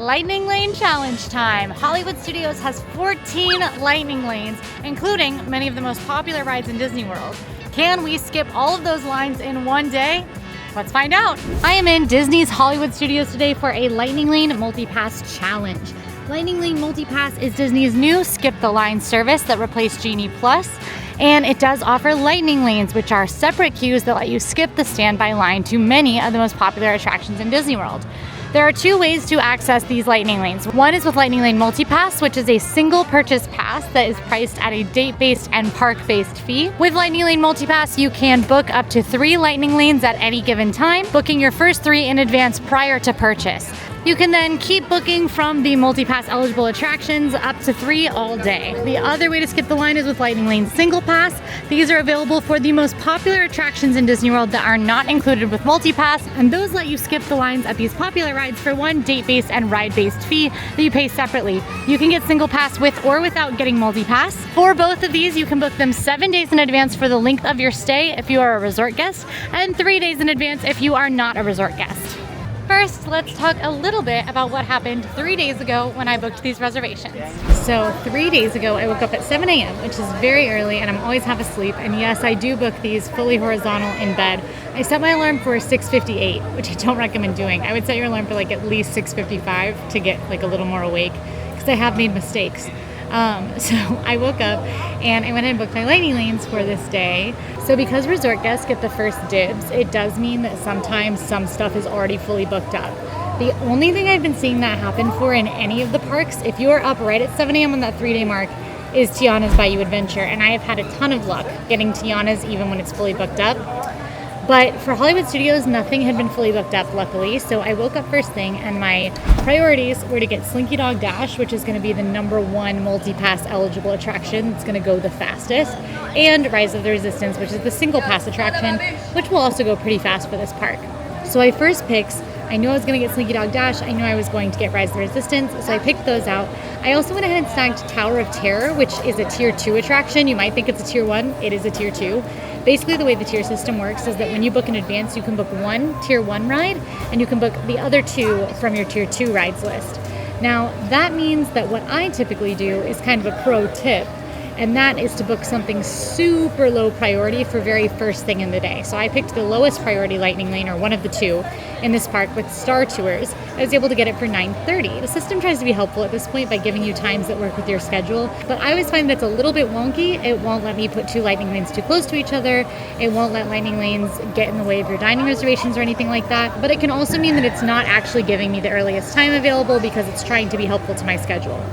Lightning Lane Challenge time. Hollywood Studios has 14 lightning lanes, including many of the most popular rides in Disney World. Can we skip all of those lines in one day? Let's find out. I am in Disney's Hollywood Studios today for a Lightning Lane Multi-Pass Challenge. Lightning Lane Multi-Pass is Disney's new Skip the Line service that replaced Genie Plus, and it does offer lightning lanes, which are separate queues that let you skip the standby line to many of the most popular attractions in Disney World. There are two ways to access these lightning lanes. One is with Lightning Lane Multi-Pass, which is a single purchase pass that is priced at a date-based and park-based fee. With Lightning Lane Multi-Pass, you can book up to 3 lightning lanes at any given time, booking your first 3 in advance prior to purchase. You can then keep booking from the multi-pass eligible attractions up to 3 all day. The other way to skip the line is with Lightning Lane Single Pass. These are available for the most popular attractions in Disney World that are not included with multi-pass, and those let you skip the lines at these popular rides for one date-based and ride-based fee that you pay separately. You can get Single Pass with or without getting multi-pass. For both of these, you can book them 7 days in advance for the length of your stay if you are a resort guest, and 3 days in advance if you are not a resort guest. First, let's talk a little bit about what happened 3 days ago when I booked these reservations. So 3 days ago, I woke up at 7 a.m., which is very early, and I'm always half asleep. And yes, I do book these fully horizontal in bed. I set my alarm for 6:58, which I don't recommend doing. I would set your alarm for like at least 6:55 to get like a little more awake, because I have made mistakes. So I woke up and I went ahead and booked my lightning lanes for this day. So because resort guests get the first dibs, it does mean that sometimes some stuff is already fully booked up. The only thing I've been seeing that happen for in any of the parks, if you are up right at 7 a.m. on that 3-day mark, is Tiana's Bayou Adventure. And I have had a ton of luck getting Tiana's even when it's fully booked up. But for Hollywood Studios, nothing had been fully booked up, luckily. So I woke up first thing, and my priorities were to get Slinky Dog Dash, which is going to be the #1 multi-pass eligible attraction. It's going to go the fastest. And Rise of the Resistance, which is the single pass attraction, which will also go pretty fast for this park. So I first picked, I knew I was going to get Slinky Dog Dash. I knew I was going to get Rise of the Resistance. So I picked those out. I also went ahead and snagged Tower of Terror, which is a tier 2 attraction. You might think it's a tier 1. It is a tier 2. Basically, the way the tier system works is that when you book in advance, you can book one tier 1 ride, and you can book the other 2 from your tier 2 rides list. Now, that means that what I typically do is kind of a pro tip, and that is to book something super low priority for very first thing in the day. So I picked the lowest priority lightning lane, or one of the 2, in this park with Star Tours. I was able to get it for $9.30. The system tries to be helpful at this point by giving you times that work with your schedule, but I always find that it's a little bit wonky. It won't let me put 2 lightning lanes too close to each other. It won't let lightning lanes get in the way of your dining reservations or anything like that. But it can also mean that it's not actually giving me the earliest time available because it's trying to be helpful to my schedule.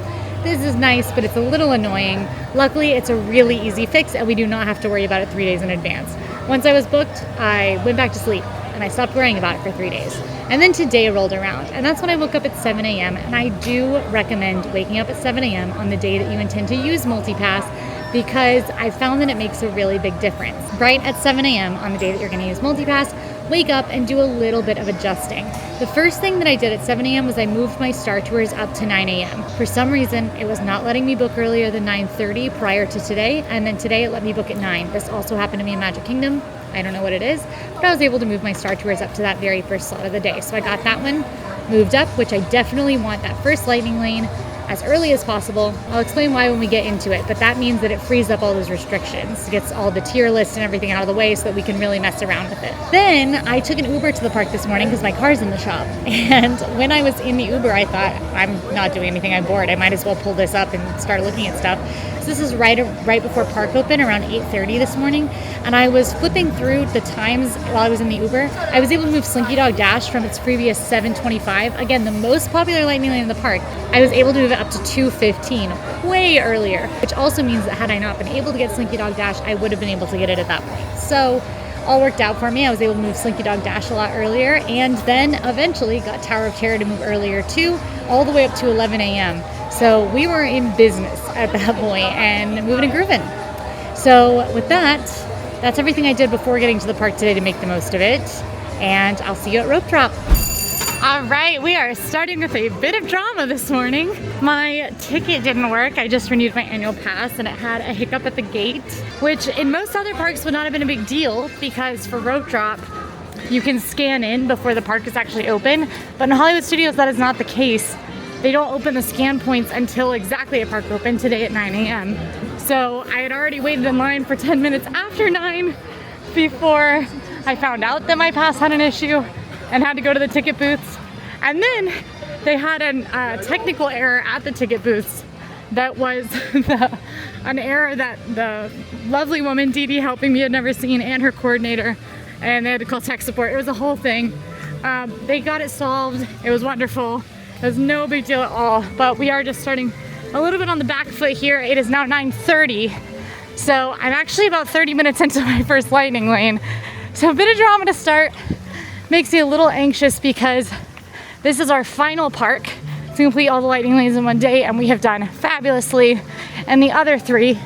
This is nice, but it's a little annoying. Luckily, it's a really easy fix, and we do not have to worry about it 3 days in advance. Once I was booked, I went back to sleep, and I stopped worrying about it for 3 days. And then today rolled around, and that's when I woke up at 7 a.m., and I do recommend waking up at 7 a.m. on the day that you intend to use multi-pass, because I found that it makes a really big difference. Right at 7 a.m. on the day that you're going to use multi-pass, wake up and do a little bit of adjusting. The first thing that I did at 7 a.m. was I moved my Star Tours up to 9 a.m. For some reason, it was not letting me book earlier than 9:30 prior to today, and then today it let me book at 9. This also happened to me in Magic Kingdom. I don't know what it is, but I was able to move my Star Tours up to that very first slot of the day. So I got that one moved up, which I definitely want that first lightning lane as early as possible. I'll explain why when we get into it, but that means that it frees up all those restrictions, gets all the tier lists and everything out of the way so that we can really mess around with it. Then I took an Uber to the park this morning because my car's in the shop. And when I was in the Uber, I thought, I'm not doing anything, I'm bored. I might as well pull this up and start looking at stuff. So this is right before park open, around 8:30 this morning. And I was flipping through the times while I was in the Uber. I was able to move Slinky Dog Dash from its previous 7:25, again, the most popular lightning lane in the park. I was able to move it up to 2:15, way earlier, which also means that had I not been able to get Slinky Dog Dash, I would have been able to get it at that point. So all worked out for me. I was able to move Slinky Dog Dash a lot earlier, and then eventually got Tower of Terror to move earlier too, all the way up to 11 a.m. So we were in business at that point and moving and grooving. So with that, that's everything I did before getting to the park today to make the most of it. And I'll see you at Rope Drop. All right, we are starting with a bit of drama this morning. My ticket didn't work. I just renewed my annual pass and it had a hiccup at the gate, which in most other parks would not have been a big deal because for Rope Drop, you can scan in before the park is actually open. But in Hollywood Studios, that is not the case. They don't open the scan points until exactly at park open today at 9 a.m. So I had already waited in line for 10 minutes after 9 before I found out that my pass had an issue and had to go to the ticket booths. And then they had a technical error at the ticket booths that was an error that the lovely woman, Dee Dee, helping me, had never seen, and her coordinator, and they had to call tech support. It was a whole thing. They got it solved. It was wonderful. It was no big deal at all, but we are just starting a little bit on the back foot here. It is now 9:30, so I'm actually about 30 minutes into my first lightning lane. So a bit of drama to start. Makes me a little anxious because this is our final park to complete all the lightning lanes in one day, and we have done fabulously in the other 3.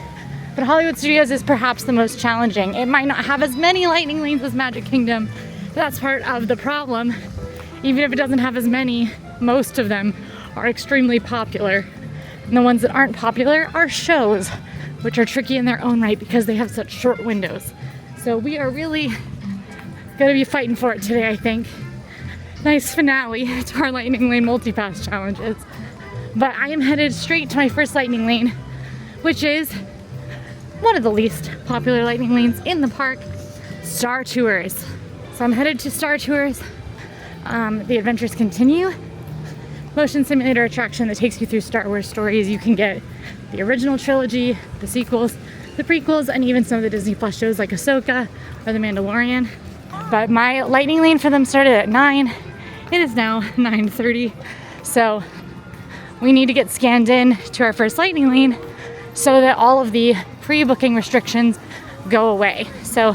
But Hollywood Studios is perhaps the most challenging. It might not have as many lightning lanes as Magic Kingdom, but that's part of the problem. Even if it doesn't have as many, most of them are extremely popular. And the ones that aren't popular are shows, which are tricky in their own right because they have such short windows. So we are really gonna be fighting for it today, I think. Nice finale to our lightning lane multi-pass challenges. But I am headed straight to my first lightning lane, which is one of the least popular lightning lanes in the park, Star Tours. So I'm headed to Star Tours. The adventures continue. Motion simulator attraction that takes you through Star Wars stories. You can get the original trilogy, the sequels, the prequels, and even some of the Disney Plus shows like Ahsoka or The Mandalorian. But my lightning lane for them started at 9. It is now 9:30. So we need to get scanned in to our first lightning lane so that all of the pre-booking restrictions go away. So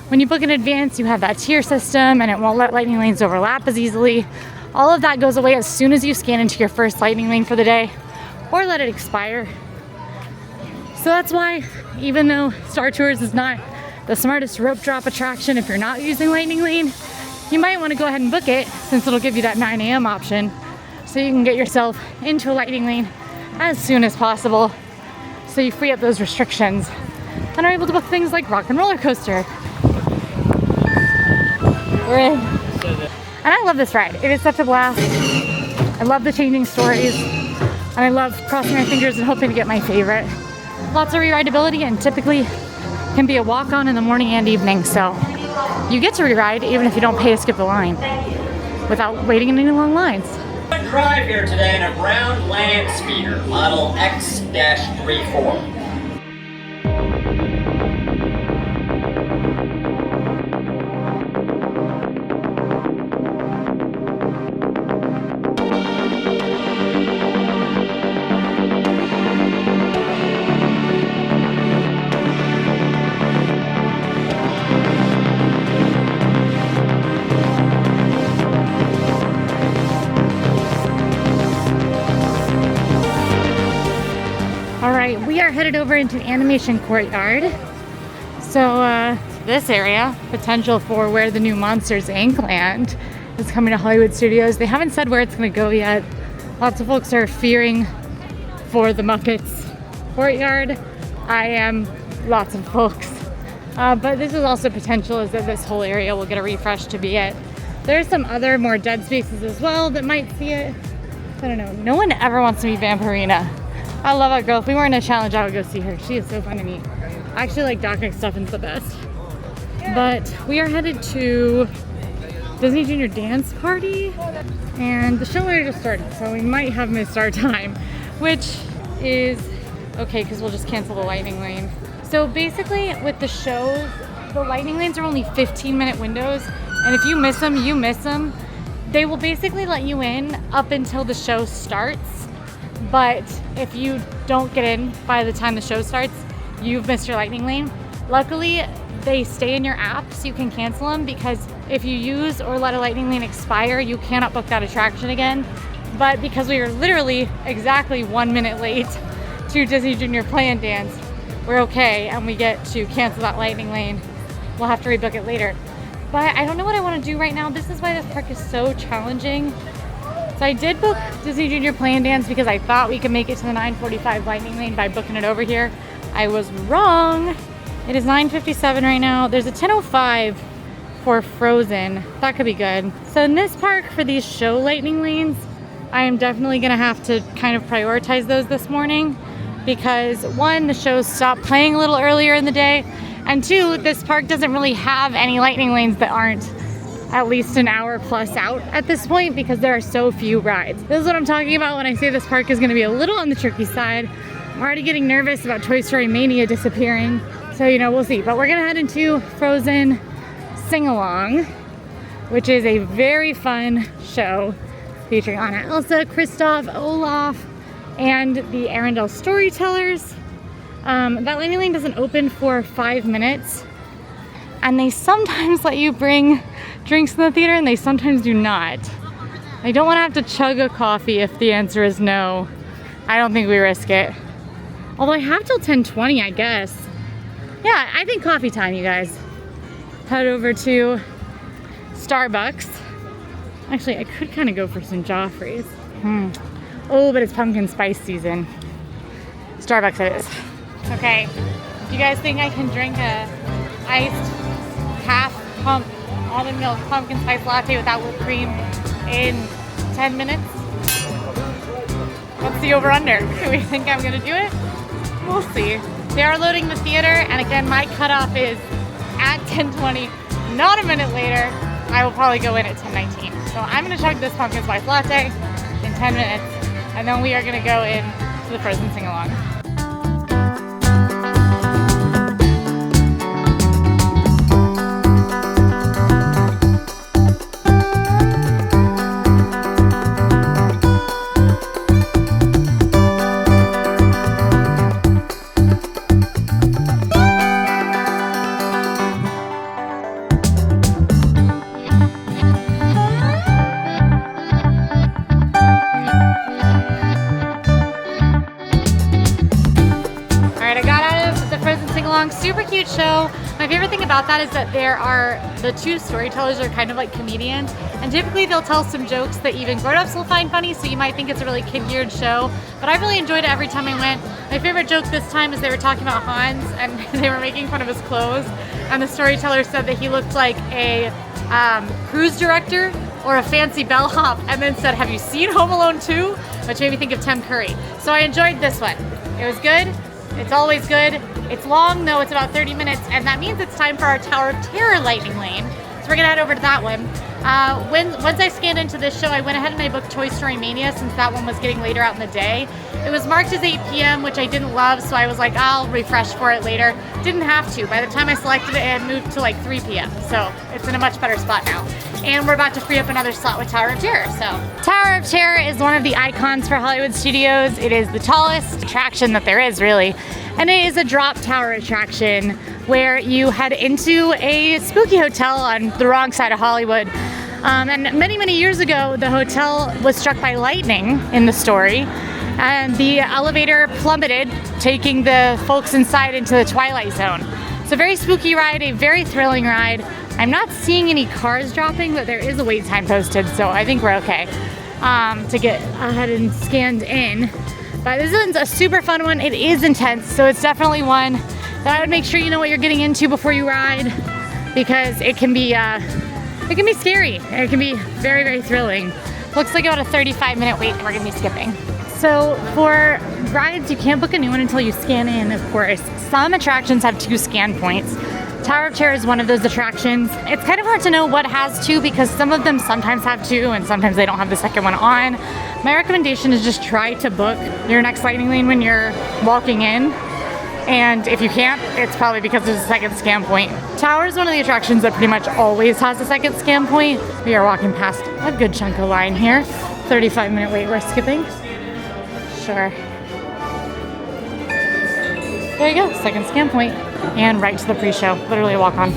when you book in advance, you have that tier system and it won't let lightning lanes overlap as easily. All of that goes away as soon as you scan into your first lightning lane for the day or let it expire. So that's why, even though Star Tours is not the smartest rope drop attraction if you're not using lightning lane, you might want to go ahead and book it since it'll give you that 9 a.m. option so you can get yourself into a lightning lane as soon as possible so you free up those restrictions and are able to book things like Rock and Roller Coaster. We're in. And I love this ride. It is such a blast. I love the changing stories. And I love crossing my fingers and hoping to get my favorite. Lots of re-rideability and typically can be a walk-on in the morning and evening. So you get to re-ride even if you don't pay to skip the line without waiting in any long lines. Drive here today in a brown land speeder, model X-34. We are headed over into the animation courtyard. So this area, potential for where the new Monsters Inc. land is coming to Hollywood Studios. They haven't said where it's going to go yet. Lots of folks are fearing for the Muppets courtyard. I am lots of folks. But this is also potential is that this whole area will get a refresh to be it. There's some other more dead spaces as well that might see it. I don't know. No one ever wants to meet Vampirina. I love that girl. If we weren't in a challenge, I would go see her. She is so fun to meet. I actually like Doc McStuffin's the best. But we are headed to Disney Junior Dance Party. And the show already just started, so we might have missed our time. Which is okay, because we'll just cancel the lightning lane. So basically, with the shows, the lightning lanes are only 15-minute windows. And if you miss them, you miss them. They will basically let you in up until the show starts. But if you don't get in by the time the show starts, you've missed your lightning lane. Luckily, they stay in your app so you can cancel them, because if you use or let a lightning lane expire, you cannot book that attraction again. But because we are literally exactly 1 minute late to Disney Junior Play and Dance, we're okay and we get to cancel that lightning lane. We'll have to rebook it later. But I don't know what I want to do right now. This is why this park is so challenging. So I did book Disney Junior Play and Dance because I thought we could make it to the 9:45 lightning lane by booking it over here. I was wrong. It is 9:57 right now. There's a 10:05 for Frozen. That could be good. So in this park, for these show lightning lanes, I am definitely gonna have to kind of prioritize those this morning because one, the shows stop playing a little earlier in the day, and two, this park doesn't really have any lightning lanes that aren't at least an hour plus out at this point because there are so few rides. This is what I'm talking about when I say this park is gonna be a little on the tricky side. I'm already getting nervous about Toy Story Mania disappearing. So, you know, we'll see. But we're gonna head into Frozen Sing-Along, which is a very fun show featuring Anna, Elsa, Kristoff, Olaf, and the Arendelle Storytellers. That lightning lane doesn't open for 5 minutes. And they sometimes let you bring drinks in the theater and they sometimes do not. I don't wanna have to chug a coffee if the answer is no. I don't think we risk it. Although I have till 10:20, I guess. Yeah, I think coffee time, you guys. Head over to Starbucks. Actually, I could kind of go for some Joffrey's. Oh, but it's pumpkin spice season. Starbucks it is. Okay, do you guys think I can drink a iced half pump almond milk pumpkin spice latte without whipped cream in 10 minutes? What's the over-under? Do we think I'm gonna do it? We'll see. They are loading the theater, and again, my cutoff is at 10:20, not a minute later. I will probably go in at 10:19. So I'm gonna chug this pumpkin spice latte in 10 minutes, and then we are gonna go in to the Frozen Sing-Along. Super cute show. My favorite thing about that is that the two storytellers are kind of like comedians, and typically they'll tell some jokes that even grown-ups will find funny, so you might think it's a really kid-geared show, but I really enjoyed it every time I went. My favorite joke this time is they were talking about Hans, and they were making fun of his clothes, and the storyteller said that he looked like a cruise director or a fancy bellhop, and then said, "Have you seen Home Alone 2?" Which made me think of Tim Curry. So I enjoyed this one. It was good. It's always good. It's long though, it's about 30 minutes, and that means it's time for our Tower of Terror lightning lane. So we're gonna head over to that one. Once I scanned into this show, I went ahead and I booked Toy Story Mania since that one was getting later out in the day. It was marked as 8 p.m., which I didn't love, so I was like, I'll refresh for it later. Didn't have to. By the time I selected it, it had moved to like 3 p.m., so it's in a much better spot now. And we're about to free up another slot with Tower of Terror, so. Tower of Terror is one of the icons for Hollywood Studios. It is the tallest attraction that there is, really. And it is a drop tower attraction where you head into a spooky hotel on the wrong side of Hollywood. And many, many years ago, the hotel was struck by lightning in the story, and the elevator plummeted, taking the folks inside into the Twilight Zone. It's a very spooky ride, a very thrilling ride. I'm not seeing any cars dropping, but there is a wait time posted, so I think we're okay to get ahead and scanned in. But this is a super fun one. It is intense, so it's definitely one that I would make sure you know what you're getting into before you ride, because it can be scary. It can be very, very thrilling. Looks like about a 35-minute wait that we're gonna be skipping. So for rides, you can't book a new one until you scan in, of course. Some attractions have 2 scan points. Tower of Terror is one of those attractions. It's kind of hard to know what has 2 because some of them sometimes have 2 and sometimes they don't have the second one on. My recommendation is just try to book your next lightning lane when you're walking in. And if you can't, it's probably because there's a second scan point. Tower is one of the attractions that pretty much always has a second scan point. We are walking past a good chunk of line here. 35-minute wait we're skipping. Sure. There you go, second scan point. And right to the pre-show, literally a walk on.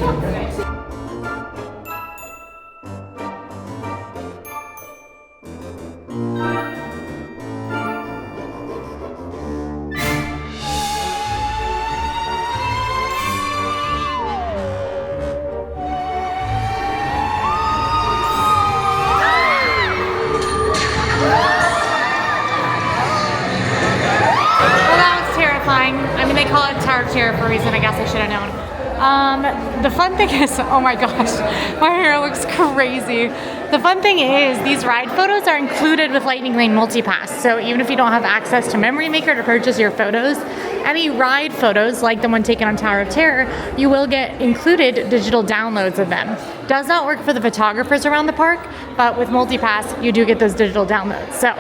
I mean, they call it Tower of Terror for a reason. I guess I should have known. The fun thing is, oh my gosh, my hair looks crazy. The fun thing is these ride photos are included with Lightning Lane Multipass. So even if you don't have access to Memory Maker to purchase your photos, any ride photos like the one taken on Tower of Terror, you will get included digital downloads of them. Does not work for the photographers around the park, but with Multipass, you do get those digital downloads. So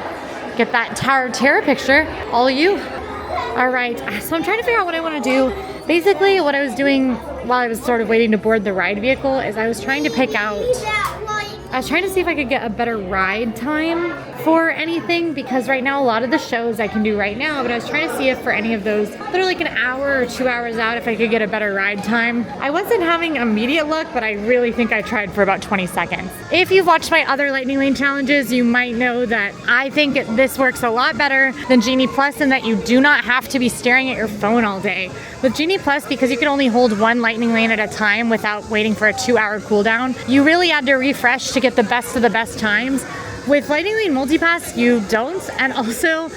get that Tower of Terror picture, all you. All right, so I'm trying to figure out what I want to do. Basically, what I was doing while I was sort of waiting to board the ride vehicle is I was trying to pick out, I was trying to see if I could get a better ride time for anything, because right now a lot of the shows I can do right now, but I was trying to see if for any of those that are like an hour or 2 hours out, if I could get a better ride time. I wasn't having immediate luck, but I really think I tried for about 20 seconds. If you've watched my other Lightning Lane challenges, you might know that I think this works a lot better than Genie Plus in that you do not have to be staring at your phone all day. With Genie Plus, because you can only hold one Lightning Lane at a time without waiting for a 2-hour cooldown, you really had to refresh to get the best of the best times. With Lightning Lane Multipass, you don't, and also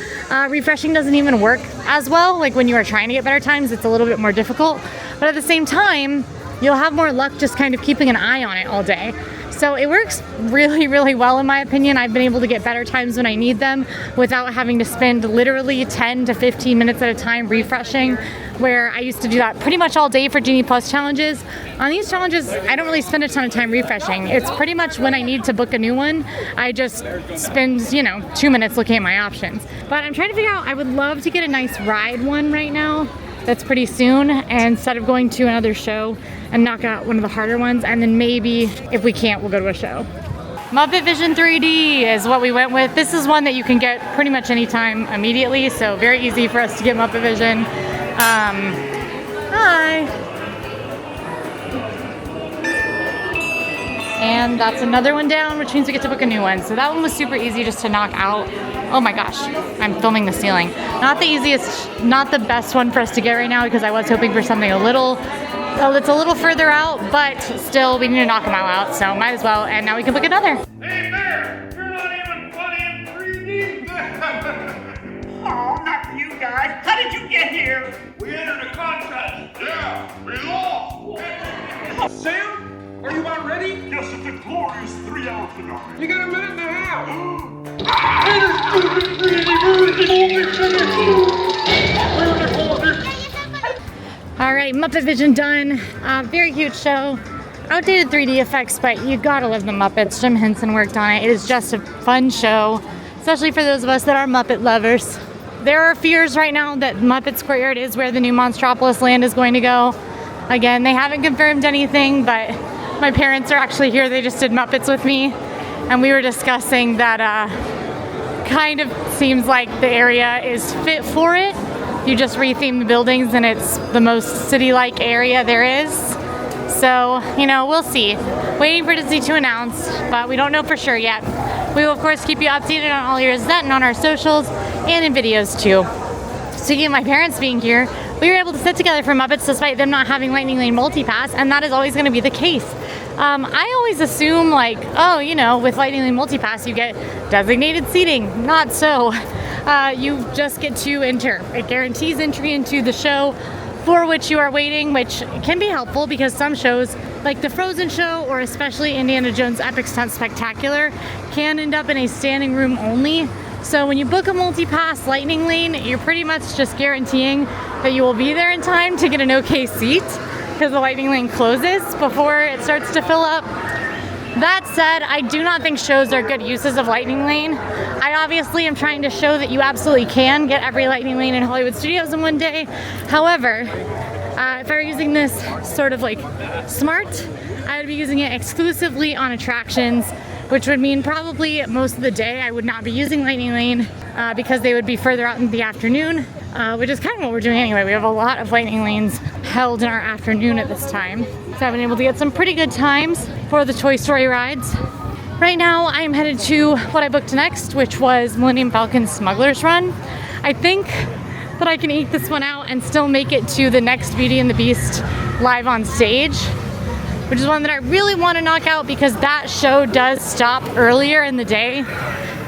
refreshing doesn't even work as well. Like when you are trying to get better times, it's a little bit more difficult, but at the same time, you'll have more luck just kind of keeping an eye on it all day. So it works really, really well in my opinion. I've been able to get better times when I need them without having to spend literally 10 to 15 minutes at a time refreshing, where I used to do that pretty much all day for Genie Plus challenges. On these challenges, I don't really spend a ton of time refreshing. It's pretty much when I need to book a new one, I just spend, 2 minutes looking at my options. But I'm trying to figure out, I would love to get a nice ride one right now. That's pretty soon, and instead of going to another show and knock out one of the harder ones, and then maybe if we can't, we'll go to a show. Muppet Vision 3D is what we went with. This is one that you can get pretty much anytime immediately, so very easy for us to get Muppet Vision. Hi. And that's another one down, which means we get to book a new one. So that one was super easy just to knock out. Oh my gosh, I'm filming the ceiling. Not the easiest, not the best one for us to get right now, because I was hoping for something that's a little further out, but still we need to knock them all out, so might as well. And now we can book another. Hey Bear, you're not even funny in 3D. Oh, not you guys. How did you get here? We entered a contest. Yeah, we lost. Sam, are you about ready? Yes, it's a glorious 3-hour finale. You got a minute and a half. All right, Muppet Vision done. Very cute show. Outdated 3D effects, but you gotta love the Muppets. Jim Henson worked on it. It is just a fun show, especially for those of us that are Muppet lovers. There are fears right now that Muppets Courtyard is where the new Monstropolis land is going to go. Again, they haven't confirmed anything, but my parents are actually here. They just did Muppets with me, and we were discussing that kind of seems like the area is fit for it. You just retheme the buildings and it's the most city-like area there is. So, we'll see. Waiting for Disney to announce, but we don't know for sure yet. We will, of course, keep you updated on AllEars.net and on our socials and in videos, too. Speaking of my parents being here, we were able to sit together for Muppets despite them not having Lightning Lane Multipass, and that is always going to be the case. I always assume with Lightning Lane Multipass you get designated seating. Not so. You just get to enter. It guarantees entry into the show for which you are waiting, which can be helpful because some shows, like the Frozen show or especially Indiana Jones Epic Stunt Spectacular, can end up in a standing room only. So when you book a Multipass Lightning Lane, you're pretty much just guaranteeing that you will be there in time to get an okay seat, because the Lightning Lane closes before it starts to fill up. That said, I do not think shows are good uses of Lightning Lane. I obviously am trying to show that you absolutely can get every Lightning Lane in Hollywood Studios in one day. However, if I were using this sort of smart, I would be using it exclusively on attractions, which would mean probably most of the day I would not be using Lightning Lane because they would be further out in the afternoon, which is kind of what we're doing anyway. We have a lot of Lightning Lanes held in our afternoon at this time. So I've been able to get some pretty good times for the Toy Story rides. Right now I am headed to what I booked next, which was Millennium Falcon's Smugglers Run. I think that I can eke this one out and still make it to the next Beauty and the Beast live on stage, which is one that I really want to knock out because that show does stop earlier in the day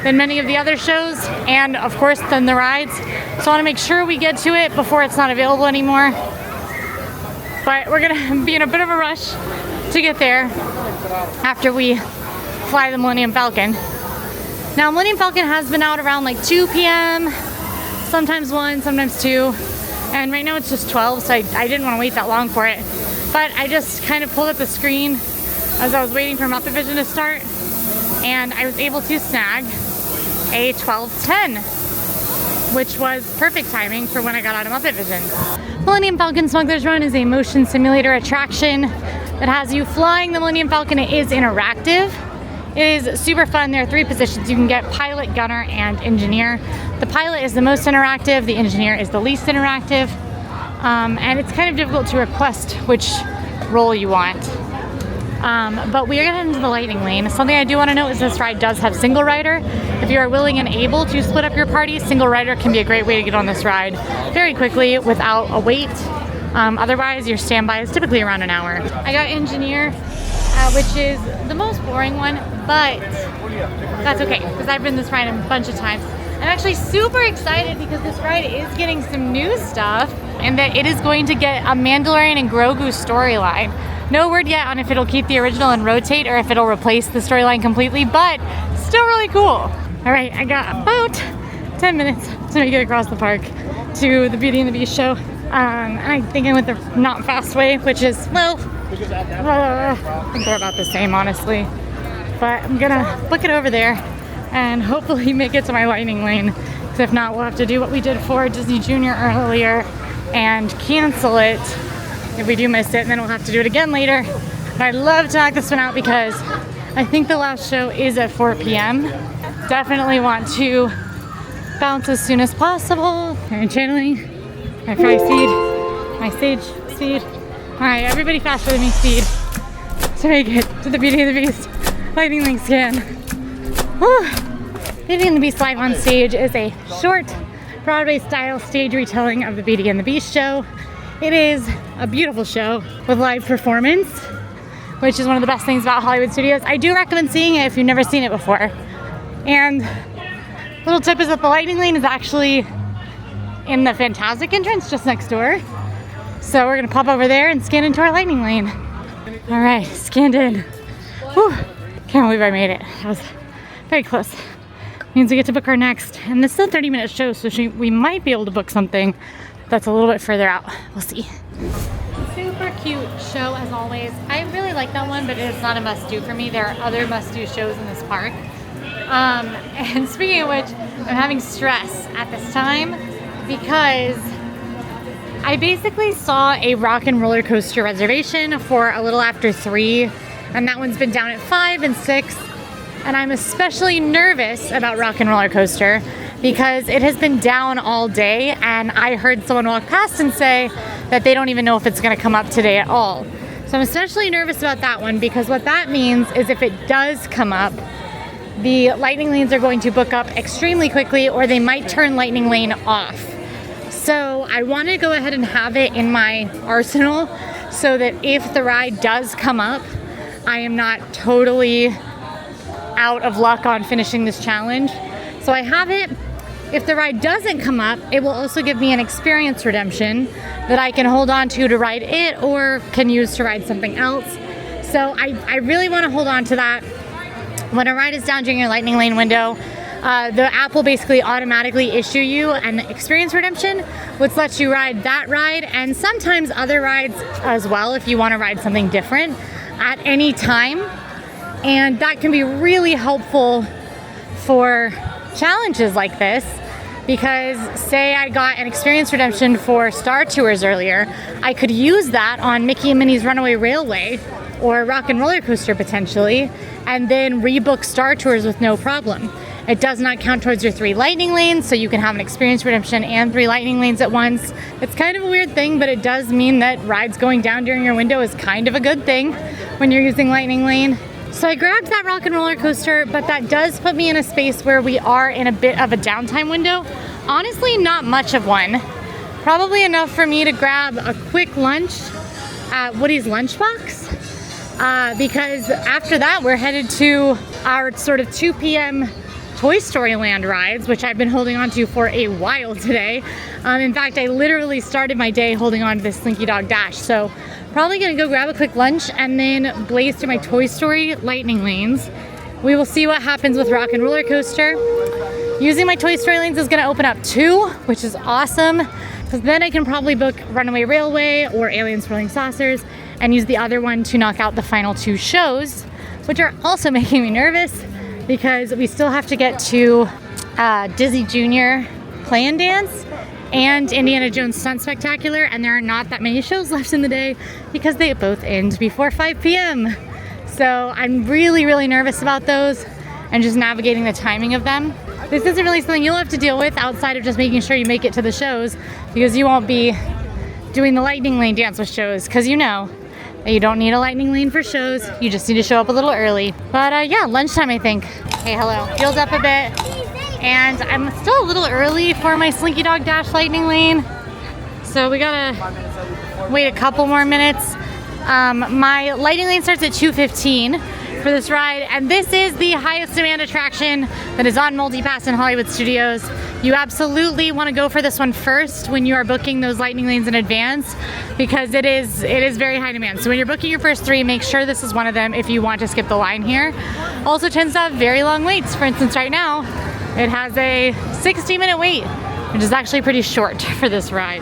than many of the other shows, and of course than the rides. So I want to make sure we get to it before it's not available anymore. But we're gonna be in a bit of a rush to get there after we fly the Millennium Falcon. Now, Millennium Falcon has been out around like 2 p.m., sometimes 1, sometimes 2, and right now it's just 12, so I didn't want to wait that long for it. But I just kind of pulled up the screen as I was waiting for Muppet Vision to start, and I was able to snag a 12:10, which was perfect timing for when I got out of Muppet Vision. Millennium Falcon Smugglers Run is a motion simulator attraction that has you flying the Millennium Falcon. It is interactive. It is super fun. There are 3 positions you can get: pilot, gunner, and engineer. The pilot is the most interactive, the engineer is the least interactive, and it's kind of difficult to request which role you want. But we are gonna head into the lightning lane. Something I do want to note is this ride does have single rider. If you are willing and able to split up your party, single rider can be a great way to get on this ride very quickly without a wait. Otherwise, your standby is typically around an hour. I got engineer, which is the most boring one, but that's okay because I've ridden this ride a bunch of times. I'm actually super excited because this ride is getting some new stuff, and that it is going to get a Mandalorian and Grogu storyline. No word yet on if it'll keep the original and rotate or if it'll replace the storyline completely, but still really cool. All right, I got about 10 minutes to make it across the park to the Beauty and the Beast show. And I think I went the not fast way, which is, well, I think they're about the same, honestly. But I'm gonna book it over there and hopefully make it to my lightning lane. Because if not, we'll have to do what we did for Disney Junior earlier and cancel it if we do miss it, and then we'll have to do it again later. But I'd love to knock this one out because I think the last show is at 4 p.m. Definitely want to bounce as soon as possible. I'm channeling my fry seed, my sage seed. All right, everybody faster than me speed to make it to the Beauty and the Beast lightning link scan. Whew. Beauty and the Beast Live on Stage is a short Broadway-style stage retelling of the Beauty and the Beast show. It is a beautiful show with live performance, which is one of the best things about Hollywood Studios. I do recommend seeing it if you've never seen it before. And little tip is that the lightning lane is actually in the Fantastic entrance just next door. So we're gonna pop over there and scan into our lightning lane. All right, scanned in. Whew. Can't believe I made it. That was very close. Means we get to book our next. And this is a 30-minute show, so we might be able to book something that's a little bit further out. We'll see. Super cute show as always. I really like that one, but it's not a must-do for me. There are other must-do shows in this park. And speaking of which, I'm having stress at this time because I basically saw a rock and roller coaster reservation for a little after 3, and that one's been down at 5 and 6. And I'm especially nervous about rock and roller coaster because it has been down all day, and I heard someone walk past and say that they don't even know if it's gonna come up today at all. So I'm especially nervous about that one because what that means is if it does come up, the lightning lanes are going to book up extremely quickly, or they might turn lightning lane off. So I want to go ahead and have it in my arsenal so that if the ride does come up, I am not totally out of luck on finishing this challenge. So I have it. If the ride doesn't come up, it will also give me an experience redemption that I can hold on to ride it or can use to ride something else. So I really want to hold on to that. When a ride is down during your lightning lane window, the app will basically automatically issue you an experience redemption, which lets you ride that ride and sometimes other rides as well if you want to ride something different at any time. And that can be really helpful for challenges like this because say I got an experience redemption for Star Tours earlier, I could use that on Mickey and Minnie's Runaway Railway or Rock and Roller Coaster potentially, and then rebook Star Tours with no problem. It does not count towards your 3 lightning lanes, so you can have an experience redemption and 3 lightning lanes at once. It's kind of a weird thing, but it does mean that rides going down during your window is kind of a good thing when you're using lightning lane. So I grabbed that rock and roller coaster, but that does put me in a space where we are in a bit of a downtime window. Honestly, not much of one. Probably enough for me to grab a quick lunch at Woody's Lunchbox. Because after that, we're headed to our sort of 2 p.m. Toy Story Land rides, which I've been holding on to for a while today. In fact, I literally started my day holding on to this Slinky Dog Dash. So probably gonna go grab a quick lunch and then blaze through my Toy Story lightning lanes. We will see what happens with Rock and Roller Coaster. Using my Toy Story lanes is gonna open up 2, which is awesome, because then I can probably book Runaway Railway or Alien Swirling Saucers and use the other one to knock out the final 2 shows, which are also making me nervous because we still have to get to Disney Junior Play and Dance and Indiana Jones Stunt Spectacular, and there are not that many shows left in the day because they both end before 5 p.m. So I'm really, really nervous about those and just navigating the timing of them. This isn't really something you'll have to deal with outside of just making sure you make it to the shows, because you won't be doing the lightning lane dance with shows, because you know that you don't need a lightning lane for shows. You just need to show up a little early. But yeah, lunchtime, I think. Hey, hello. Fueled up a bit. And I'm still a little early for my Slinky Dog Dash lightning lane. So we gotta wait a couple more minutes. My lightning lane starts at 2:15 for this ride, and this is the highest demand attraction that is on MultiPass in Hollywood Studios. You absolutely want to go for this one first when you are booking those lightning lanes in advance, because it is very high demand. So when you're booking your first 3, make sure this is one of them if you want to skip the line here. Also tends to have very long waits. For instance, right now it has a 60-minute wait, which is actually pretty short for this ride.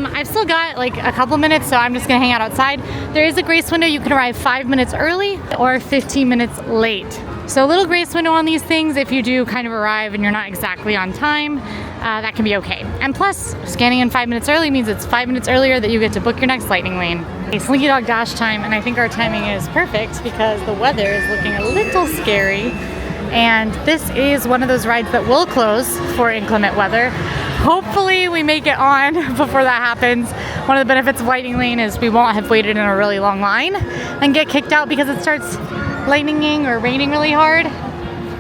I've still got like a couple minutes, so I'm just gonna hang out outside. There is a grace window. You can arrive 5 minutes early or 15 minutes late. So a little grace window on these things. If you do kind of arrive and you're not exactly on time, that can be okay. And plus, scanning in 5 minutes early means it's 5 minutes earlier that you get to book your next lightning lane. A Slinky Dog Dash time, and I think our timing is perfect because the weather is looking a little scary. And this is one of those rides that will close for inclement weather. Hopefully we make it on before that happens. One of the benefits of lightning lane is we won't have waited in a really long line and get kicked out because it starts lightninging or raining really hard.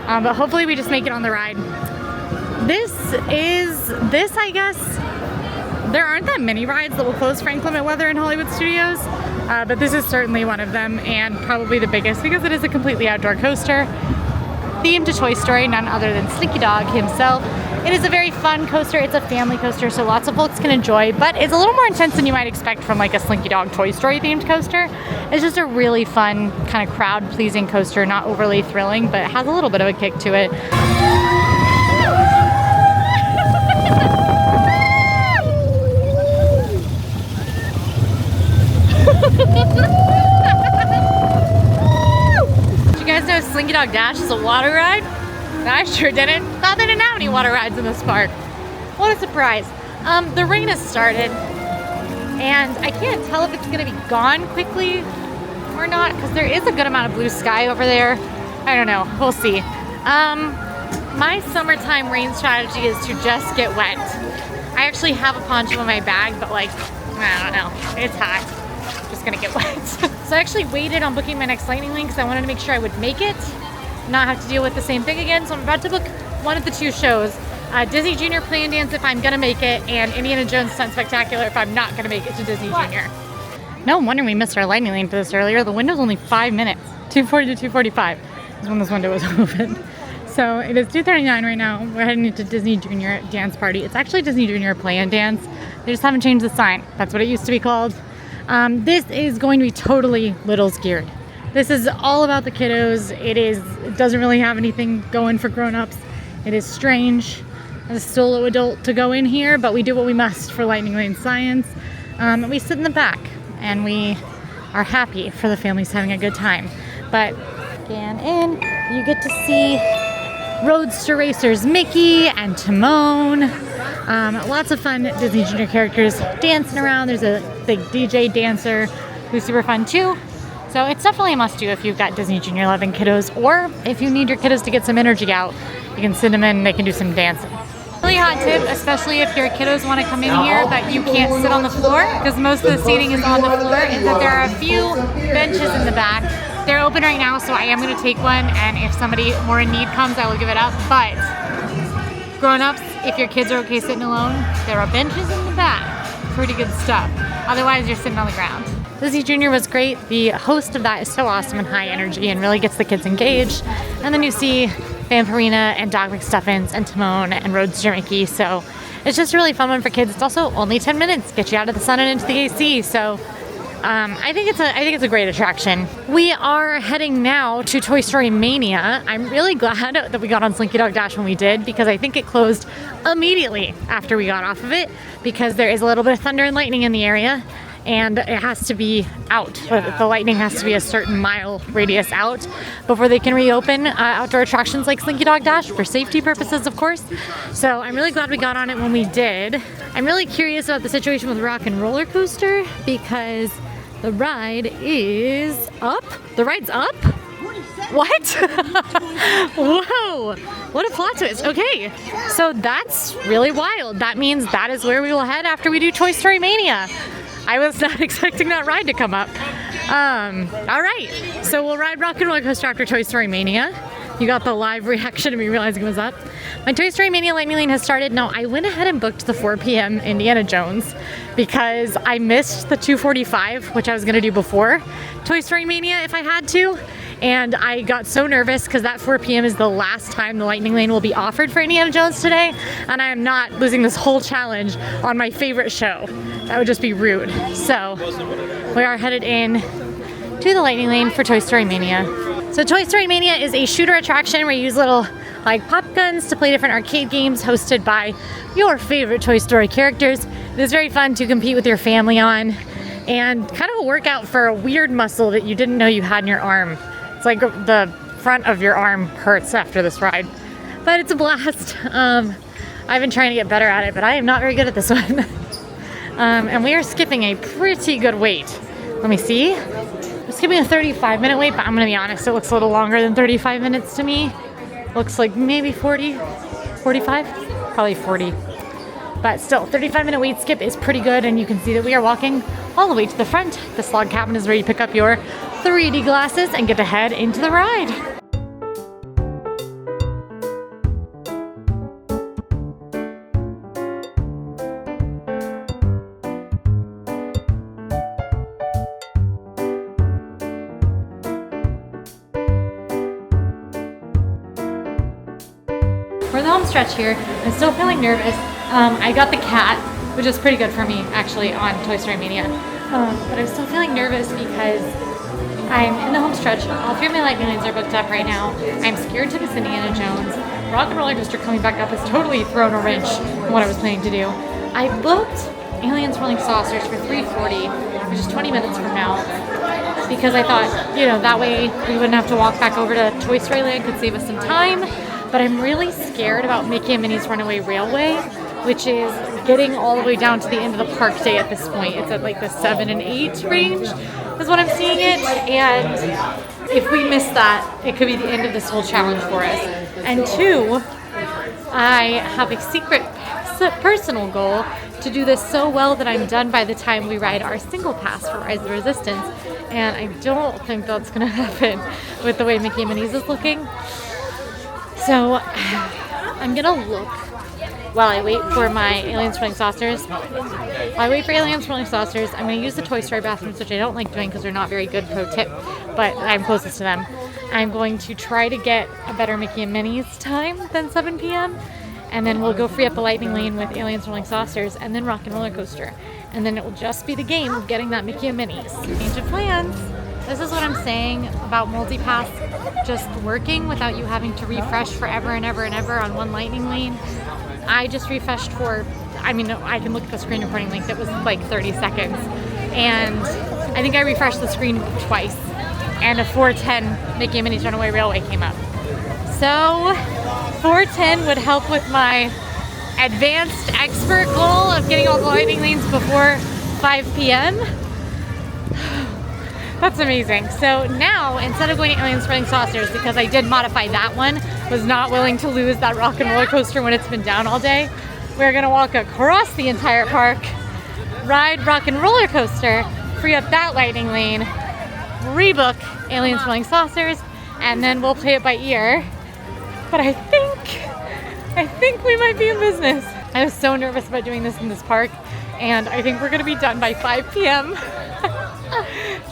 But hopefully we just make it on the ride. This, I guess, there aren't that many rides that will close for inclement weather in Hollywood Studios, but this is certainly one of them, and probably the biggest because it is a completely outdoor coaster themed to Toy Story, none other than Slinky Dog himself. It is a very fun coaster. It's a family coaster, so lots of folks can enjoy, but it's a little more intense than you might expect from like a Slinky Dog Toy Story themed coaster. It's just a really fun, kind of crowd pleasing coaster, not overly thrilling, but it has a little bit of a kick to it. You guys know Slinky Dog Dash is a water ride? I sure didn't. Thought they didn't have any water rides in this park. What a surprise. The rain has started, and I can't tell if it's gonna be gone quickly or not, because there is a good amount of blue sky over there. I don't know, we'll see. My summertime rain strategy is to just get wet. I actually have a poncho in my bag, but like, I don't know, it's hot. Just gonna get wet. So I actually waited on booking my next lightning lane because I wanted to make sure I would make it, not have to deal with the same thing again. So I'm about to book one of the 2 shows, Disney Junior Play and Dance if I'm gonna make it, and Indiana Jones Stunt Spectacular if I'm not gonna make it to Disney Junior. No wonder we missed our lightning lane for this earlier. The window's only 5 minutes. 2:40 to 2:45 is when this window was open. So it is 2:39 right now. We're heading into Disney Junior Dance Party. It's actually Disney Junior Play and Dance. They just haven't changed the sign. That's what it used to be called. This is going to be totally littles geared. This is all about the kiddos. It doesn't really have anything going for grown-ups. It is strange as a solo adult to go in here, but we do what we must for Lightning Lane Science. We sit in the back and we are happy for the families having a good time. But scan in, you get to see Roadster Racers Mickey and Timon. Lots of fun Disney Junior characters dancing around. There's a big DJ dancer who's super fun too. So it's definitely a must-do if you've got Disney Junior loving kiddos, or if you need your kiddos to get some energy out, you can send them in, they can do some dancing. Really hot tip, especially if your kiddos want to come in here but you can't sit on the floor, because most of the seating is on the floor, is that there are a few benches in the back. They're open right now, so I am going to take one, and if somebody more in need comes, I will give it up. But grown-ups, if your kids are okay sitting alone, there are benches in the back. Pretty good stuff. Otherwise, you're sitting on the ground. Disney Junior was great. The host of that is so awesome and high energy and really gets the kids engaged. And then you see Vampirina and Doc McStuffins and Timon and Roadster Mickey. So it's just a really fun one for kids. It's also only 10 minutes, get you out of the sun and into the AC. So I think it's a great attraction. We are heading now to Toy Story Mania. I'm really glad that we got on Slinky Dog Dash when we did, because I think it closed immediately after we got off of it, because there is a little bit of thunder and lightning in the area, and it has to be out. The lightning has to be a certain mile radius out before they can reopen outdoor attractions like Slinky Dog Dash, for safety purposes, of course. So I'm really glad we got on it when we did. I'm really curious about the situation with Rock and Roller Coaster, because the ride is up. The ride's up? What? Whoa, what a plot twist. Okay, so that's really wild. That means that is where we will head after we do Toy Story Mania. I was not expecting that ride to come up. All right, so we'll ride Rock and Roller Coaster after Toy Story Mania. You got the live reaction of me realizing it was up. My Toy Story Mania Lightning Lane has started. No, I went ahead and booked the 4 p.m. Indiana Jones because I missed the 2:45, which I was going to do before Toy Story Mania if I had to. And I got so nervous because that 4 p.m. is the last time the Lightning Lane will be offered for Indiana Jones today. And I am not losing this whole challenge on my favorite show. That would just be rude. So we are headed in to the Lightning Lane for Toy Story Mania. So Toy Story Mania is a shooter attraction where you use little like pop guns to play different arcade games hosted by your favorite Toy Story characters. It is very fun to compete with your family on, and kind of a workout for a weird muscle that you didn't know you had in your arm. It's like the front of your arm hurts after this ride, but it's a blast. I've been trying to get better at it, but I am not very good at this one. And we are skipping a pretty good wait. Let me see. We're skipping a 35-minute wait, but I'm gonna be honest, it looks a little longer than 35 minutes to me. Looks like maybe 40, 45, probably 40. But still, 35-minute wait skip is pretty good, and you can see that we are walking all the way to the front. This log cabin is where you pick up your 3D glasses and get to head into the ride. For the home stretch here, I'm still feeling nervous. I got the cat, which is pretty good for me actually on Toy Story Mania. But I'm still feeling nervous because I'm in the home stretch. All 3 of my Lightning Lanes are booked up right now. I'm scared to miss Indiana Jones. Rock and Roller Coaster coming back up has totally thrown a wrench in what I was planning to do. I booked Aliens Rolling Saucers for 3:40, which is 20 minutes from now, because I thought, you know, that way we wouldn't have to walk back over to Toy Story Land, could save us some time. But I'm really scared about Mickey and Minnie's Runaway Railway, which is getting all the way down to the end of the park day at this point. It's at like the 7 and 8 range is what I'm seeing it. And if we miss that, it could be the end of this whole challenge for us. And 2, I have a secret personal goal to do this so well that I'm done by the time we ride our single pass for Rise of the Resistance. And I don't think that's going to happen with the way Mickey and Minnie's is looking. So I'm gonna look while I wait for my Aliens Rolling Saucers. While I wait for Aliens Rolling Saucers, I'm gonna use the Toy Story bathrooms, which I don't like doing because they're not very good, pro tip, but I'm closest to them. I'm going to try to get a better Mickey and Minnie's time than 7 p.m. And then we'll go free up the Lightning Lane with Aliens Rolling Saucers and then Rock and Roller Coaster. And then it will just be the game of getting that Mickey and Minnie's. Change of plans. This is what I'm saying about multipass just working without you having to refresh forever and ever and ever on one Lightning Lane. I just refreshed for, I mean, I can look at the screen recording link, that was like 30 seconds. And I think I refreshed the screen twice. And a 410 Mickey and Minnie's Runaway Railway came up. So 410 would help with my advanced expert goal of getting all the Lightning Lanes before 5 p.m. That's amazing. So now, instead of going to Aliens Rolling Saucers, because I did modify that one, was not willing to lose that Rock and Roller Coaster when it's been down all day, we're gonna walk across the entire park, ride Rock and Roller Coaster, free up that Lightning Lane, rebook Aliens Rolling Saucers, and then we'll play it by ear. But I think we might be in business. I was so nervous about doing this in this park, and I think we're gonna be done by 5 p.m.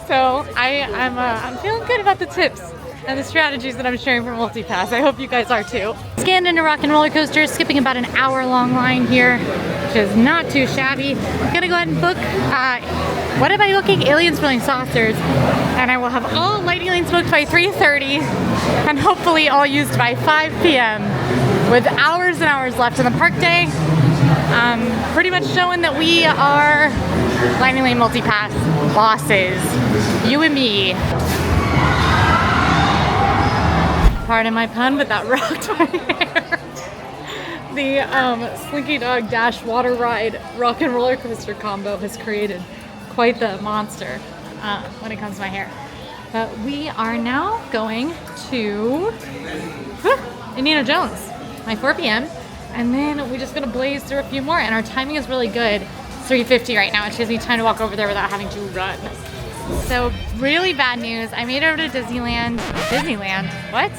So I'm feeling good about the tips. and the strategies that I'm sharing for multipass. I hope you guys are too. Scanned into Rock and Roller Coaster, skipping about an hour-long line here, which is not too shabby. Gonna go ahead and book, what am I booking? Aliens Rolling Saucers. And I will have all lightning lanes booked by 3:30 and hopefully all used by 5 p.m. with hours and hours left in the park day. Pretty much showing that we are lightning lane multipass bosses. You and me. Pardon my pun, but that rocked my hair. The Slinky Dog Dash Water Ride Rock and Roller Coaster combo has created quite the monster when it comes to my hair. But we are now going to Indiana Jones by 4 p.m. And then we're just gonna blaze through a few more, and our timing is really good. It's 3:50 right now, which gives me time to walk over there without having to run. So really bad news. I made it over to Disneyland. What?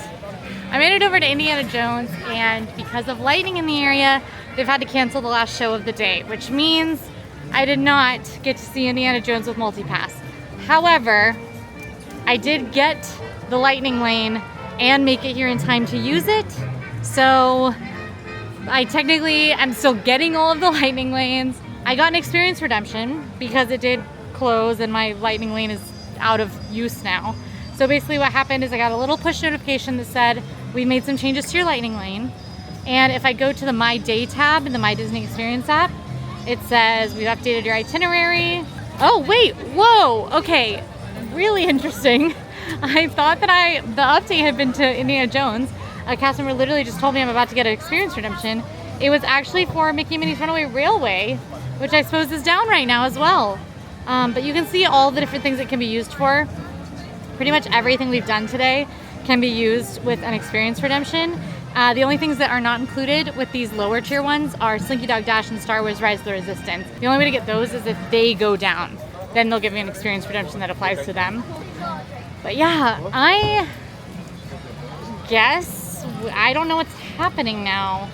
I made it over to Indiana Jones, and because of lightning in the area, they've had to cancel the last show of the day, which means I did not get to see Indiana Jones with multipass. However, I did get the lightning lane and make it here in time to use it. So I technically am still getting all of the lightning lanes. I got an experience redemption because it did close and my lightning lane is out of use now. So basically what happened is I got a little push notification that said, we made some changes to your lightning lane. And if I go to the My Day tab in the My Disney Experience app, it says we've updated your itinerary. Oh wait, whoa, okay, really interesting. I thought that the update had been to Indiana Jones. A cast member literally just told me I'm about to get an experience redemption. It was actually for Mickey and Minnie's Runaway Railway, which I suppose is down right now as well. But you can see all the different things it can be used for. Pretty much everything we've done today can be used with an experience redemption. The only things that are not included with these lower tier ones are Slinky Dog Dash and Star Wars Rise of the Resistance. The only way to get those is if they go down. Then they'll give you an experience redemption that applies to them. But yeah, I guess I don't know what's happening now.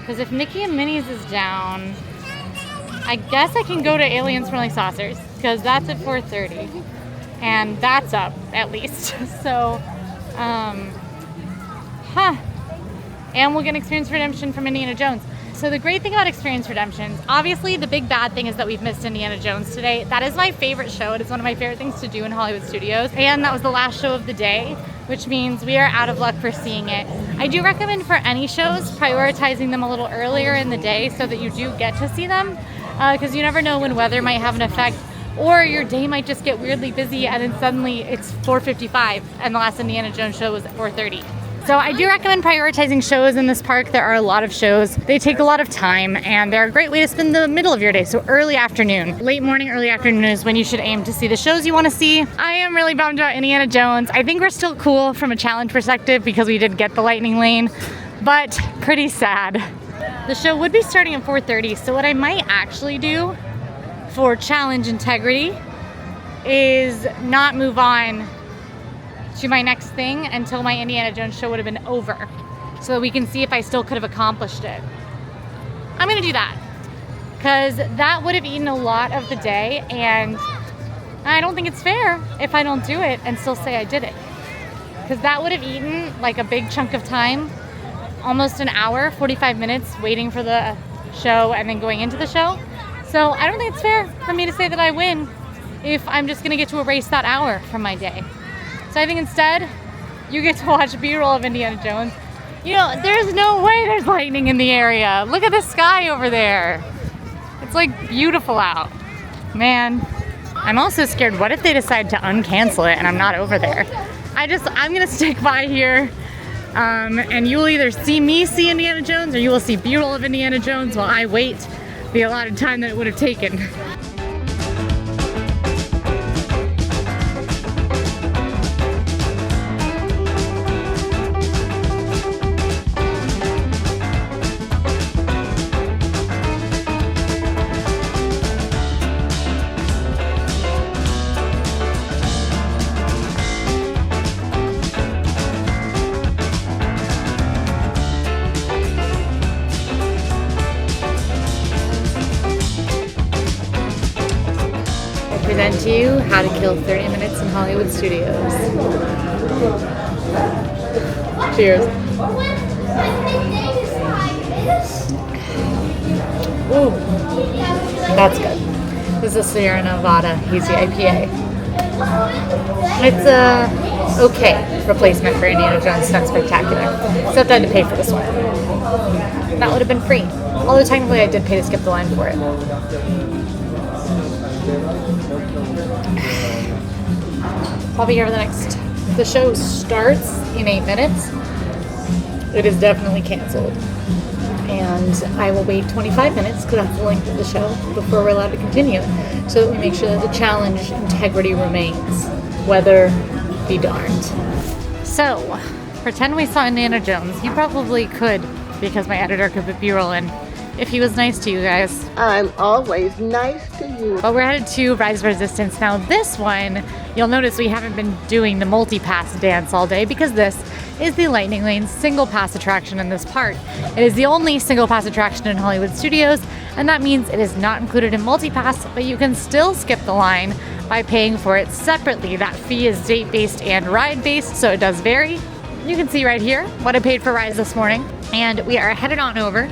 Because if Mickey and Minnie's is down, I guess I can go to Aliens Rolling Saucers because that's at 4:30. And that's up, at least. So, and we'll get an experience redemption from Indiana Jones. So the great thing about experience redemptions, obviously the big bad thing is that we've missed Indiana Jones today. That is my favorite show. It is one of my favorite things to do in Hollywood Studios. And that was the last show of the day, which means we are out of luck for seeing it. I do recommend for any shows, prioritizing them a little earlier in the day so that you do get to see them. Because you never know when weather might have an effect, or your day might just get weirdly busy and then suddenly it's 4:55 and the last Indiana Jones show was at 4:30. So I do recommend prioritizing shows in this park. There are a lot of shows. They take a lot of time and they're a great way to spend the middle of your day. So early afternoon, late morning, early afternoon is when you should aim to see the shows you want to see. I am really bummed about Indiana Jones. I think we're still cool from a challenge perspective because we did get the lightning lane, but pretty sad. The show would be starting at 4:30. So what I might actually do for challenge integrity is not move on to my next thing until my Indiana Jones show would have been over, so that we can see if I still could have accomplished it. I'm gonna do that because that would have eaten a lot of the day, and I don't think it's fair if I don't do it and still say I did it, because that would have eaten like a big chunk of time, almost an hour, 45 minutes waiting for the show and then going into the show. So I don't think it's fair for me to say that I win if I'm just gonna get to erase that hour from my day. So I think instead, you get to watch B-roll of Indiana Jones. You know, there's no way there's lightning in the area. Look at the sky over there. It's like beautiful out. Man, I'm also scared. What if they decide to uncancel it and I'm not over there? I'm gonna stick by here. And you will either see me see Indiana Jones or you will see B-roll of Indiana Jones while I wait the allotted time that it would have taken. Present to you how to kill 30 minutes in Hollywood Studios. Cheers. Ooh, that's good. This is a Sierra Nevada Hazy IPA. It's a okay replacement for Indiana Jones Stunt Spectacular. Except I had to pay for this one. That would have been free. Although technically I did pay to skip the line for it. I'll be here for the show starts in 8 minutes. It is definitely canceled. And I will wait 25 minutes, because that's the length of the show, before we're allowed to continue, so that we make sure that the challenge integrity remains. Weather be darned. So, pretend we saw Indiana Jones. You probably could, because my editor could put B-roll in, if he was nice to you guys. I'm always nice to you. But we're headed to Rise of Resistance. Now this one, you'll notice we haven't been doing the multi-pass dance all day, because this is the Lightning Lane single pass attraction in this park. It is the only single pass attraction in Hollywood Studios, and that means it is not included in multi-pass, but you can still skip the line by paying for it separately. That fee is date-based and ride-based, so it does vary. You can see right here what I paid for Rise this morning, and we are headed on over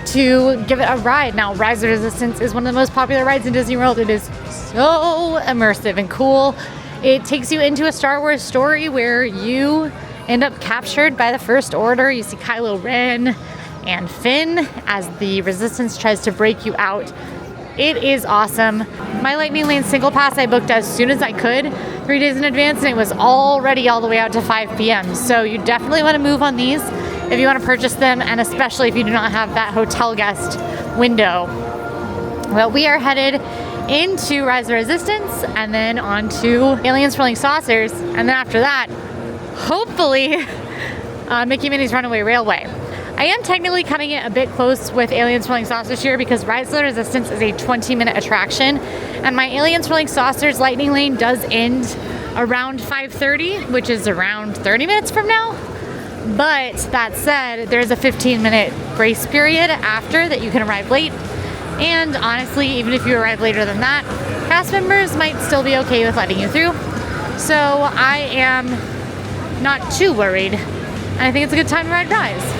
to give it a ride. Now, Rise of Resistance is one of the most popular rides in Disney World. It is so immersive and cool. It takes you into a Star Wars story where you end up captured by the First Order. You see Kylo Ren and Finn as the Resistance tries to break you out. It is awesome. My Lightning Lane single pass I booked as soon as I could, 3 days in advance, and it was already all the way out to 5 p.m. So you definitely want to move on these if you want to purchase them, and especially if you do not have that hotel guest window. Well, we are headed into Rise of Resistance, and then on to Aliens Flying Saucers, and then after that, hopefully, Mickey Minnie's Runaway Railway. I am technically cutting it a bit close with Aliens Flying Saucers here, because Rise of Resistance is a 20-minute attraction, and my Aliens Flying Saucers Lightning Lane does end around 5:30, which is around 30 minutes from now. But that said, there's a 15-minute grace period after that you can arrive late. And honestly, even if you arrive later than that, cast members might still be okay with letting you through. So I am not too worried. And I think it's a good time to ride Rise.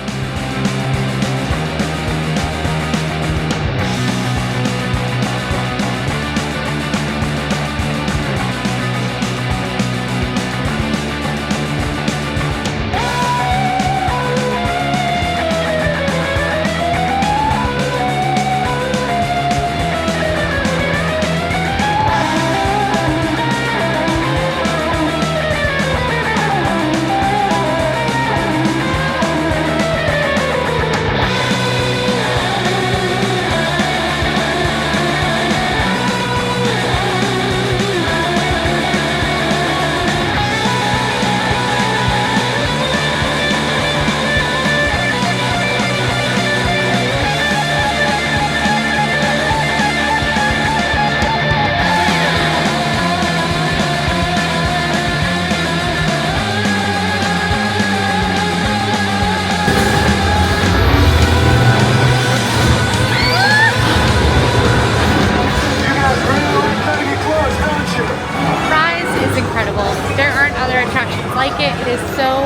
It is so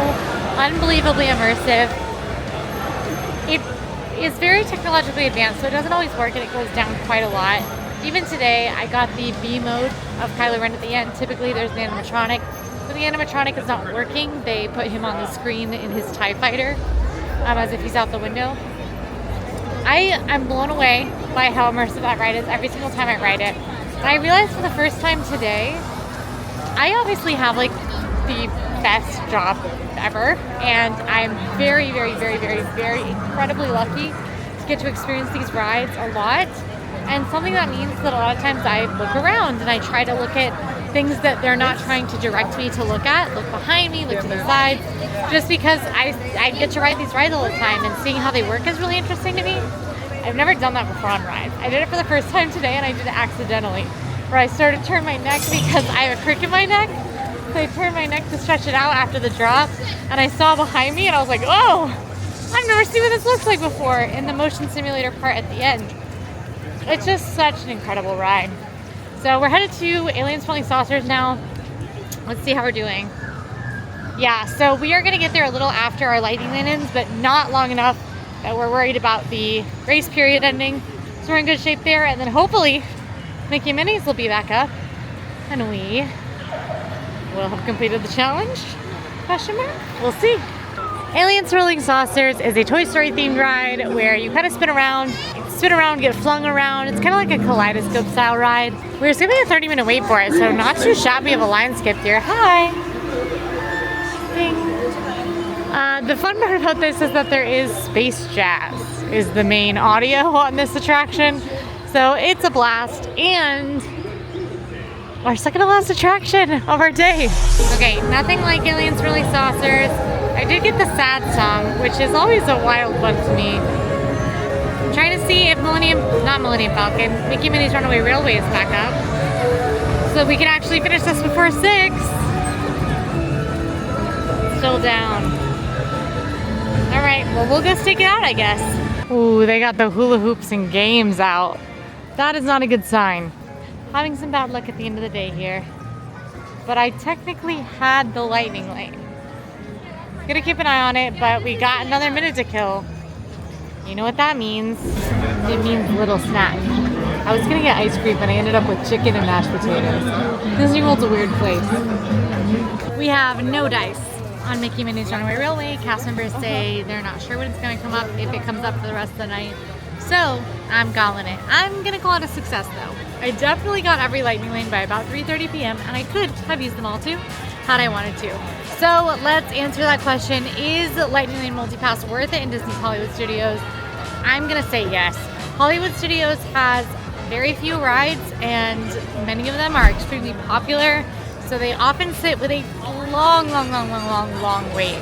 unbelievably immersive. It is very technologically advanced, so it doesn't always work and it goes down quite a lot. Even today, I got the B mode of Kylo Ren at the end. Typically, there's an animatronic. When the animatronic is not working, they put him on the screen in his TIE fighter, as if he's out the window. I am blown away by how immersive that ride is every single time I ride it. And I realized for the first time today, I obviously have like the best job ever, and I'm very, very, very, very, very incredibly lucky to get to experience these rides a lot. And something that means that a lot of times I look around and I try to look at things that they're not trying to direct me to look at, look behind me, look to the sides, just because I get to ride these rides all the time, and seeing how they work is really interesting to me. I've never done that before on rides. I did it for the first time today, and I did it accidentally, where I started to turn my neck because I have a crick in my neck. So I turned my neck to stretch it out after the drop, and I saw behind me and I was like, oh, I've never seen what this looks like before in the motion simulator part at the end. It's just such an incredible ride. So we're headed to Aliens Flying Saucers now. Let's see how we're doing. Yeah, so we are gonna get there a little after our lightning lane ends, but not long enough that we're worried about the grace period ending. So we're in good shape there, and then hopefully Mickey and Minnie's will be back up, and we will have completed the challenge? Question mark? We'll see. Alien Swirling Saucers is a Toy Story themed ride where you kind of spin around, get flung around. It's kind of like a kaleidoscope style ride. We were skipping a 30-minute wait for it, so not too shabby of a line skip here. Hi. Ding. The fun part about this is that there is space jazz is the main audio on this attraction. So it's a blast, and our second to last attraction of our day. Okay, nothing like Alien Swirling Saucers. I did get the sad song, which is always a wild one to me. I'm trying to see if Millennium Falcon, Mickey Minnie's Runaway Railway is back up, so we can actually finish this before 6. Still down. All right, well, we'll go stick it out, I guess. Ooh, they got the hula hoops and games out. That is not a good sign. Having some bad luck at the end of the day here. But I technically had the lightning lane. Gonna keep an eye on it, but we got another minute to kill. You know what that means? It means little snack. I was gonna get ice cream, but I ended up with chicken and mashed potatoes. Disney World's a weird place. We have no dice on Mickey Minnie's Runaway Railway. Cast members say they're not sure when it's gonna come up, if it comes up for the rest of the night. So I'm calling it. I'm gonna call it a success though. I definitely got every lightning lane by about 3:30 p.m. and I could have used them all too, had I wanted to. So let's answer that question. Is Lightning Lane Multipass worth it in Disney's Hollywood Studios? I'm gonna say yes. Hollywood Studios has very few rides and many of them are extremely popular. So they often sit with a long wait.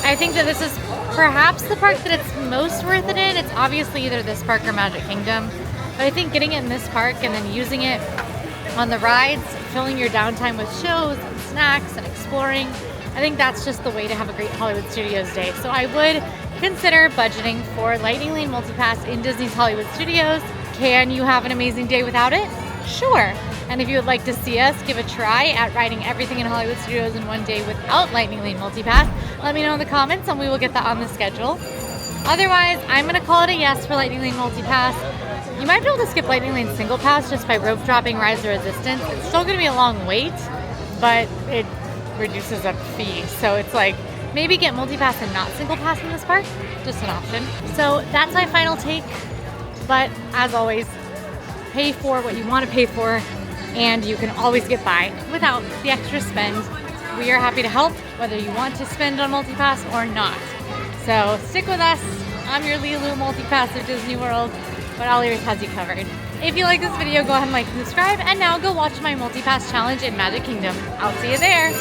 I think that this is perhaps the park that it's most worth it in. It's obviously either this park or Magic Kingdom. But I think getting it in this park and then using it on the rides, filling your downtime with shows and snacks and exploring, I think that's just the way to have a great Hollywood Studios day. So I would consider budgeting for Lightning Lane Multipass in Disney's Hollywood Studios. Can you have an amazing day without it? Sure. And if you would like to see us give a try at riding everything in Hollywood Studios in one day without Lightning Lane Multipass, let me know in the comments and we will get that on the schedule. Otherwise, I'm going to call it a yes for Lightning Lane Multipass. You might be able to skip Lightning Lane Single Pass just by rope dropping Rise of Resistance. It's still going to be a long wait, but it reduces a fee. So it's like, maybe get Multipass and not Single Pass in this park. Just an option. So that's my final take. But as always, pay for what you want to pay for, and you can always get by without the extra spend. We are happy to help, whether you want to spend on Multipass or not. So stick with us. I'm your Lulu Multipass of Disney World, but AllEars has you covered. If you like this video, go ahead and like and subscribe, and now go watch my Multipass challenge in Magic Kingdom. I'll see you there.